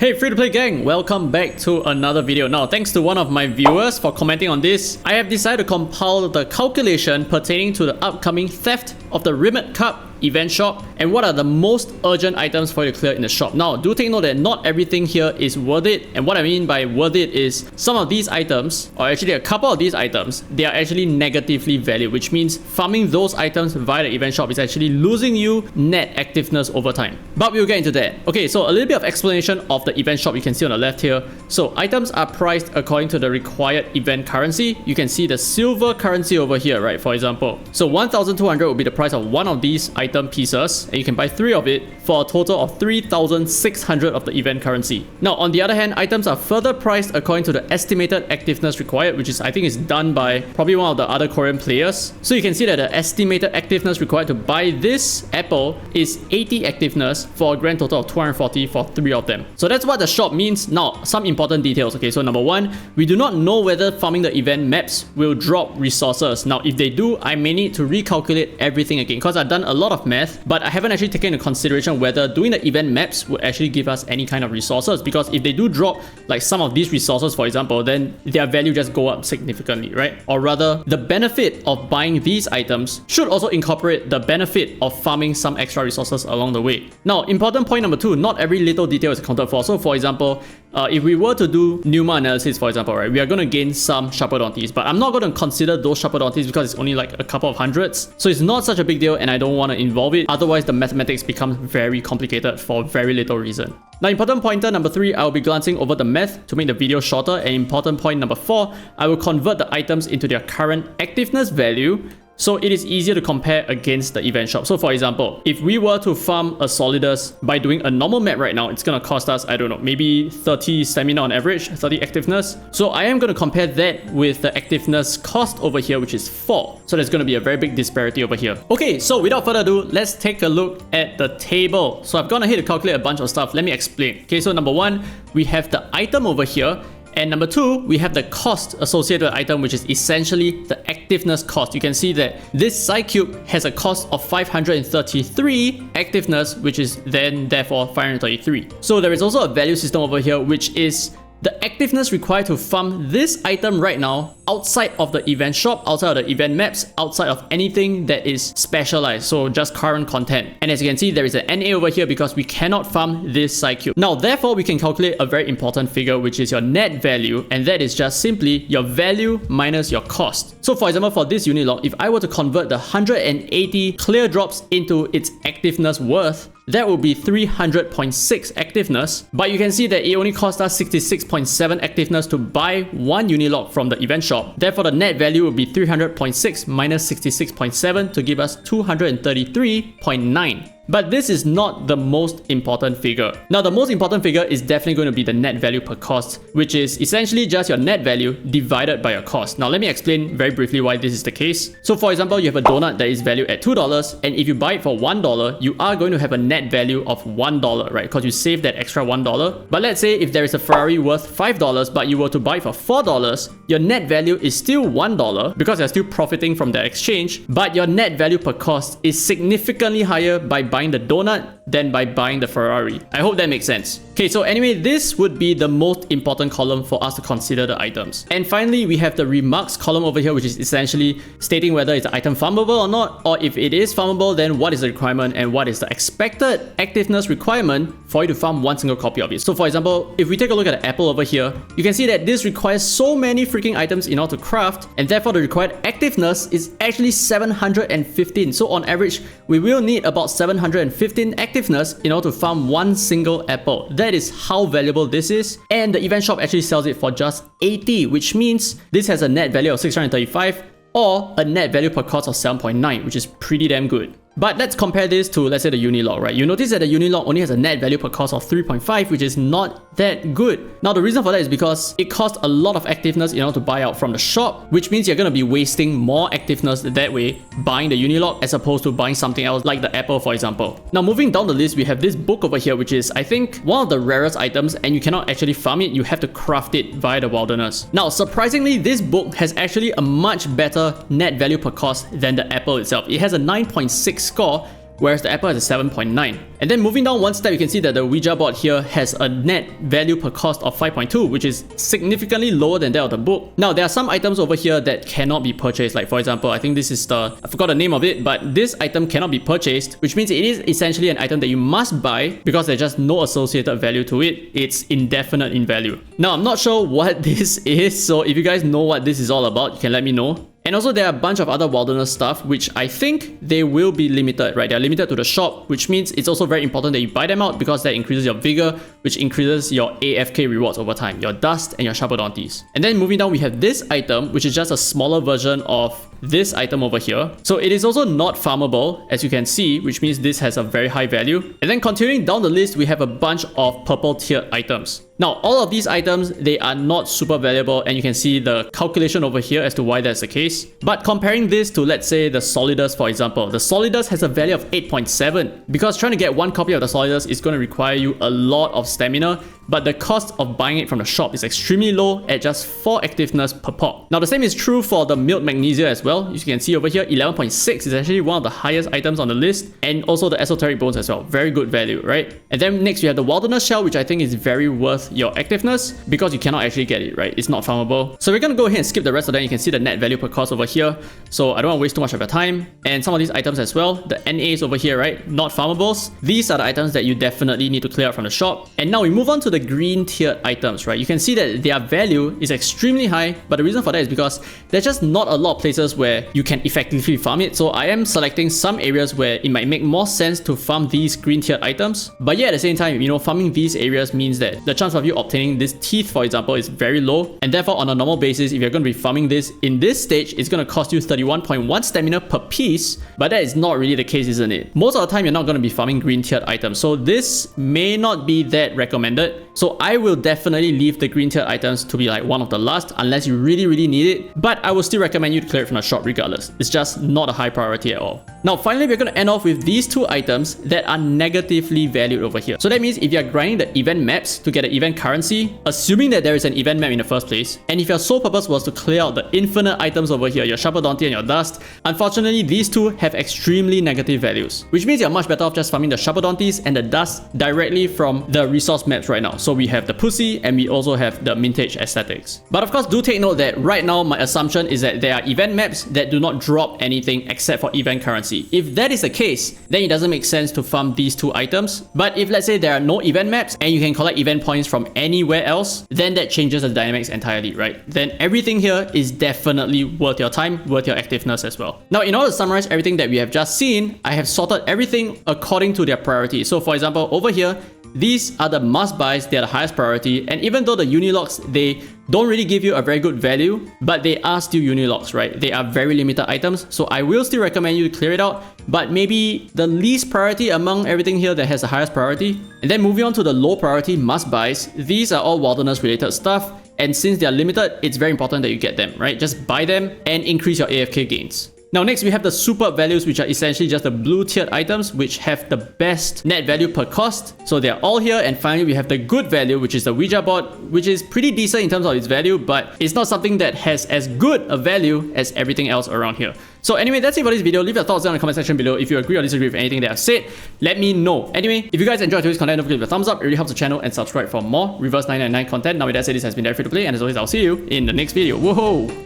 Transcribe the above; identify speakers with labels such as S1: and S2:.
S1: Hey free-to-play gang, welcome back to another video. Now, thanks to one of my viewers for commenting on this, I have decided to compile the calculation pertaining to the upcoming theft of the Remit Cup event shop and what are the most urgent items for you to clear in the shop. Now, do take note that not everything here is worth it, and what I mean by worth it is some of these items, or actually a couple of these items, they are actually negatively valued, which means farming those items via the event shop is actually losing you net activeness over time. But we'll get into that. Okay, so a little bit of explanation of the event shop you can see on the left here. So items are priced according to the required event currency. You can see the silver currency over here, right? For example, so 1,200 will be the price of one of these item pieces, and you can buy 3 of it for a total of 3,600 of the event currency. Now, on the other hand, items are further priced according to the estimated activeness required, which is, I think, is done by probably one of the other Korean players. So you can see that the estimated activeness required to buy this apple is 80 activeness for a grand total of 240 for 3 of them. So that's what the shop means. Now, some important details. Okay, so number 1, we do not know whether farming the event maps will drop resources. Now, if they do, I may need to recalculate everything again because I've done a lot of math, but I haven't actually taken into consideration whether doing the event maps would actually give us any kind of resources, because if they do drop like some of these resources, for example, then their value just go up significantly, right? Or rather, the benefit of buying these items should also incorporate the benefit of farming some extra resources along the way. Now, important point number 2, not every little detail is accounted for. So for example, if we were to do Numa analysis, for example, right, we are going to gain some Sharpodontes, but I'm not going to consider those Sharpodontes because it's only like a couple of hundreds. So it's not such a big deal and I don't want to involve it. Otherwise, the mathematics becomes very complicated for very little reason. Now, important pointer number 3, I will be glancing over the math to make the video shorter. And important point number 4, I will convert the items into their current activeness value, so it is easier to compare against the event shop. So for example, if we were to farm a Solidus by doing a normal map right now, it's going to cost us, I don't know, maybe 30 stamina on average, 30 activeness. So I am going to compare that with the activeness cost over here, which is 4. So there's going to be a very big disparity over here. Okay, so without further ado, let's take a look at the table. So I've gone ahead to calculate a bunch of stuff. Let me explain. Okay, so number 1, we have the item over here. And number 2, we have the cost associated with the item, which is essentially the activeness cost. You can see that this Psycube has a cost of 533 activeness, which is then therefore 533. So there is also a value system over here, which is the activeness required to farm this item right now outside of the event shop, outside of the event maps, outside of anything that is specialized, so just current content. And as you can see, there is an NA over here because we cannot farm this Psycube. Now, therefore, we can calculate a very important figure, which is your net value, and that is just simply your value minus your cost. So for example, for this unit log, if I were to convert the 180 clear drops into its activeness worth, that would be 300.6 activeness, but you can see that it only cost us 66.7 activeness to buy one Unilog from the event shop. Therefore, the net value would be 300.6 minus 66.7 to give us 233.9. But this is not the most important figure. Now, the most important figure is definitely going to be the net value per cost, which is essentially just your net value divided by your cost. Now, let me explain very briefly why this is the case. So for example, you have a donut that is valued at $2, and if you buy it for $1, you are going to have a net value of $1, right? Because you save that extra $1. But let's say if there is a Ferrari worth $5, but you were to buy it for $4, your net value is still $1 because you're still profiting from the exchange, but your net value per cost is significantly higher by buying the donut than by buying the Ferrari. I hope that makes sense. Okay, so anyway, this would be the most important column for us to consider the items. And finally, we have the remarks column over here, which is essentially stating whether it's an item farmable or not, or if it is farmable, then what is the requirement and what is the expected activeness requirement for you to farm one single copy of it. So for example, if we take a look at the apple over here, you can see that this requires so many freaking items in order to craft, and therefore the required activeness is actually 715. So on average, we will need about 715 activeness in order to farm one single apple. That is how valuable this is, and the event shop actually sells it for just 80, which means this has a net value of 635 or a net value per cost of 7.9, which is pretty damn good. But let's compare this to, let's say, the Unilog, right? You notice that the Unilog only has a net value per cost of 3.5, which is not that good. Now, the reason for that is because it costs a lot of activeness in order to buy out from the shop, which means you're going to be wasting more activeness that way buying the Unilog as opposed to buying something else like the Apple, for example. Now, moving down the list, we have this book over here, which is, I think, one of the rarest items, and you cannot actually farm it. You have to craft it via the wilderness. Now, surprisingly, this book has actually a much better net value per cost than the Apple itself. It has a 9.6 score, whereas the Apple has a 7.9. And then moving down one step, you can see that the Ouija board here has a net value per cost of 5.2, which is significantly lower than that of the book. Now, there are some items over here that cannot be purchased. Like for example, I think this is I forgot the name of it, but this item cannot be purchased, which means it is essentially an item that you must buy because there's just no associated value to it. It's indefinite in value. Now, I'm not sure what this is, so if you guys know what this is all about, you can let me know. And also there are a bunch of other wilderness stuff which I think they will be limited, right? They're limited to the shop, which means it's also very important that you buy them out because that increases your vigor, which increases your AFK rewards over time, your dust and your Sharpodontes. And then moving down, we have this item, which is just a smaller version of this item over here. So it is also not farmable, as you can see, which means this has a very high value. And then continuing down the list, we have a bunch of purple tiered items. Now, all of these items, they are not super valuable, and you can see the calculation over here as to why that's the case. But comparing this to, let's say, the Solidus, for example, the Solidus has a value of 8.7 because trying to get one copy of the Solidus is going to require you a lot of stamina, but the cost of buying it from the shop is extremely low at just 4 activeness per pop. Now, the same is true for the milled magnesia as well. As you can see over here, 11.6 is actually one of the highest items on the list, and also the esoteric bones as well. Very good value, right? And then next, we have the wilderness shell, which I think is very worth your activeness because you cannot actually get it, right? It's not farmable. So we're gonna go ahead and skip the rest of them. You can see the net value per cost over here. So I don't want to waste too much of your time. And some of these items as well, the NAs over here, right? Not farmables. These are the items that you definitely need to clear out from the shop. And now we move on to the green tiered items, right? You can see that their value is extremely high, but the reason for that is because there's just not a lot of places where you can effectively farm it. So I am selecting some areas where it might make more sense to farm these green tiered items. But yeah, at the same time, you know, farming these areas means that the chance of you obtaining this teeth, for example, is very low. And therefore, on a normal basis, if you're going to be farming this in this stage, it's going to cost you 31.1 stamina per piece. But that is not really the case, isn't it? Most of the time, you're not going to be farming green tiered items. So this may not be that recommended. So I will definitely leave the green tiered items to be like one of the last unless you really need it. But I will still recommend you to clear it from the shop regardless. It's just not a high priority at all. Now, finally, we're going to end off with these two items that are negatively valued over here. So that means if you're grinding the event maps to get an event currency, assuming that there is an event map in the first place, and if your sole purpose was to clear out the infinite items over here, your Sharpodonte and your dust, unfortunately, these two have extremely negative values, which means you're much better off just farming the Sharpodontes and the dust directly from the resource maps right now. So we have the Pussy and we also have the Mintage Aesthetics. But of course, do take note that right now, my assumption is that there are event maps that do not drop anything except for event currency. If that is the case, then it doesn't make sense to farm these two items. But if let's say there are no event maps and you can collect event points from anywhere else, then that changes the dynamics entirely, right? Then everything here is definitely worth your time, worth your activeness as well. Now, in order to summarize everything that we have just seen, I have sorted everything according to their priority. So for example, over here, these are the must buys, they are the highest priority, and even though the Unilocks, they don't really give you a very good value, but they are still Unilocks, right? They are very limited items, so I will still recommend you to clear it out, but maybe the least priority among everything here that has the highest priority. And then moving on to the low priority must buys, these are all wilderness related stuff, and since they are limited, it's very important that you get them, right? Just buy them and increase your AFK gains. Now next we have the super values, which are essentially just the blue tiered items which have the best net value per cost. So they're all here. And finally we have the good value, which is the Ouija board, which is pretty decent in terms of its value, but it's not something that has as good a value as everything else around here. So anyway, that's it for this video. Leave your thoughts down in the comment section below. If you agree or disagree with anything that I've said, let me know. Anyway, if you guys enjoyed today's content, don't forget to give a thumbs up. It really helps the channel, and subscribe for more Reverse 999 content. Now with that said, this has been very free to play, and as always, I'll see you in the next video. Whoa!